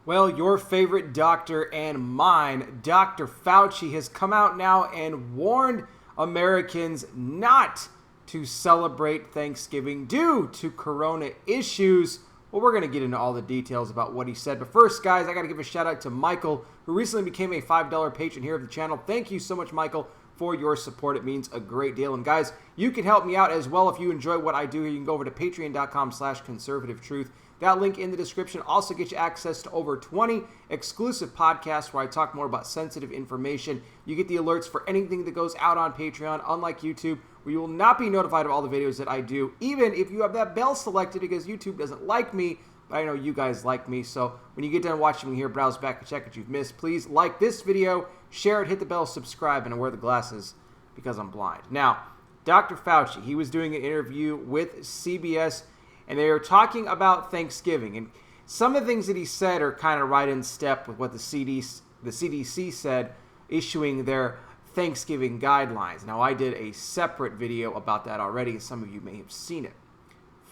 Well, your favorite doctor and mine, Dr. Fauci, has come out now and warned Americans not to celebrate Thanksgiving due to corona issues. Well, we're going to get into all the details about what he said. But first, guys, I got to give a shout out to Michael, who recently became a $5 patron here of the channel. Thank you so much, Michael, for your support. It means a great deal. And guys, you can help me out as well if you enjoy what I do here. You can go over to patreon.com/conservativetruth. That link in the description also gets you access to over 20 exclusive podcasts where I talk more about sensitive information. You get the alerts for anything that goes out on Patreon, unlike YouTube, where you will not be notified of all the videos that I do, even if you have that bell selected, because YouTube doesn't like me, but I know you guys like me. So when you get done watching me here, browse back and check what you've missed. Please like this video, share it, hit the bell, subscribe, and I wear the glasses because I'm blind. Now, Dr. Fauci, he was doing an interview with CBS, and they were talking about Thanksgiving. And some of the things that he said are kind of right in step with what the CDC said, issuing their Thanksgiving guidelines. Now, I did a separate video about that already, and some of you may have seen it.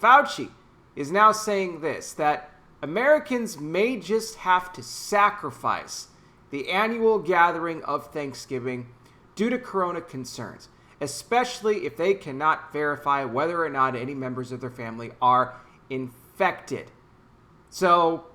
Fauci is now saying this, that Americans may just have to sacrifice the annual gathering of Thanksgiving due to corona concerns, especially if they cannot verify whether or not any members of their family are infected. So,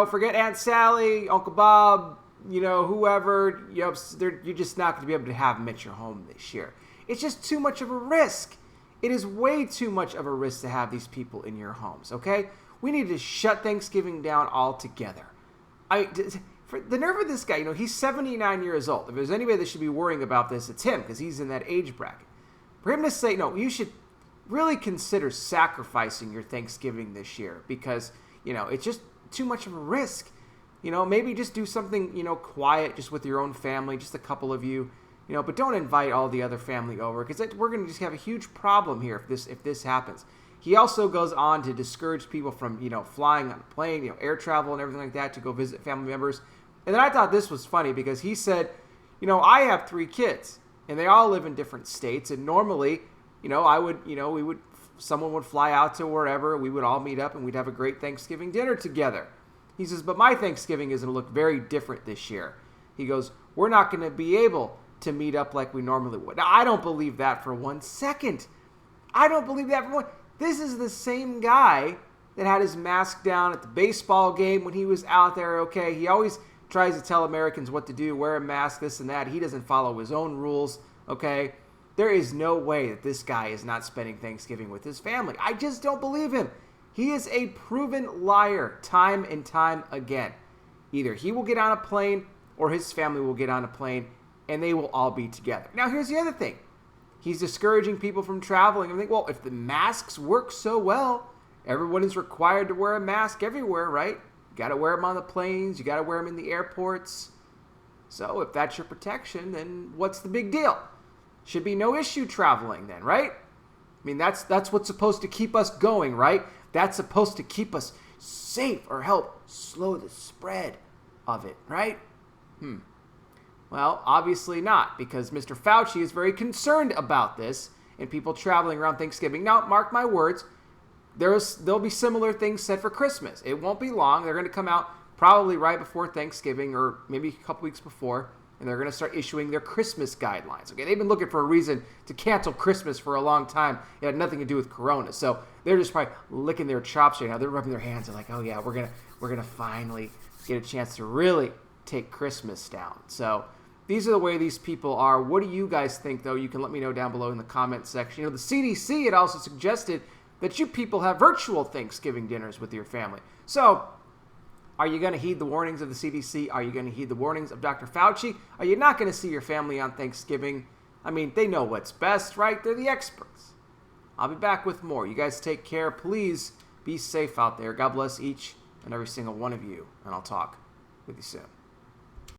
forget Aunt Sally, Uncle Bob, whoever, you're just not going to be able to have them at your home this year. It's just too much of a risk. It is way too much of a risk to have these people in your homes, okay? We need to shut Thanksgiving down altogether. For the nerve of this guy, he's 79 years old. If there's anybody that should be worrying about this, it's him, because he's in that age bracket. For him to say, no, you should really consider sacrificing your Thanksgiving this year, because, it's just too much of a risk. Maybe just do something, quiet, just with your own family, just a couple of you, but don't invite all the other family over, because we're going to just have a huge problem here if this happens. He also goes on to discourage people from, flying on a plane, air travel and everything like that to go visit family members. And then I thought this was funny because he said, I have 3 kids and they all live in different states. And normally, someone would fly out to wherever, we would all meet up and we'd have a great Thanksgiving dinner together. He says, but my Thanksgiving is going to look very different this year. He goes, we're not going to be able to meet up like we normally would. Now, I don't believe that for 1 second. I don't believe that for one. This is the same guy that had his mask down at the baseball game when he was out there, okay? He always tries to tell Americans what to do, wear a mask, this and that. He doesn't follow his own rules, okay? There is no way that this guy is not spending Thanksgiving with his family. I just don't believe him. He is a proven liar time and time again. Either he will get on a plane or his family will get on a plane and they will all be together. Now, here's the other thing. He's discouraging people from traveling. I think, well, if the masks work so well, everyone is required to wear a mask everywhere, right? You got to wear them on the planes. You got to wear them in the airports. So if that's your protection, then what's the big deal? Should be no issue traveling then, right? I mean, that's what's supposed to keep us going, right? That's supposed to keep us safe or help slow the spread of it, right? Well, obviously not, because Mr. Fauci is very concerned about this and people traveling around Thanksgiving. Now, mark my words, there'll be similar things said for Christmas. It won't be long. They're going to come out probably right before Thanksgiving or maybe a couple weeks before, and they're going to start issuing their Christmas guidelines. Okay, they've been looking for a reason to cancel Christmas for a long time. It had nothing to do with Corona, so they're just probably licking their chops right now. They're rubbing their hands. They're like, oh yeah, we're gonna finally get a chance to really take Christmas down. So these are the way these people are. What do you guys think, though? You can let me know down below in the comment section. The CDC had also suggested that you people have virtual Thanksgiving dinners with your family. So, are you going to heed the warnings of the CDC? Are you going to heed the warnings of Dr. Fauci? Are you not going to see your family on Thanksgiving? I mean, they know what's best, right? They're the experts. I'll be back with more. You guys take care. Please be safe out there. God bless each and every single one of you, and I'll talk with you soon.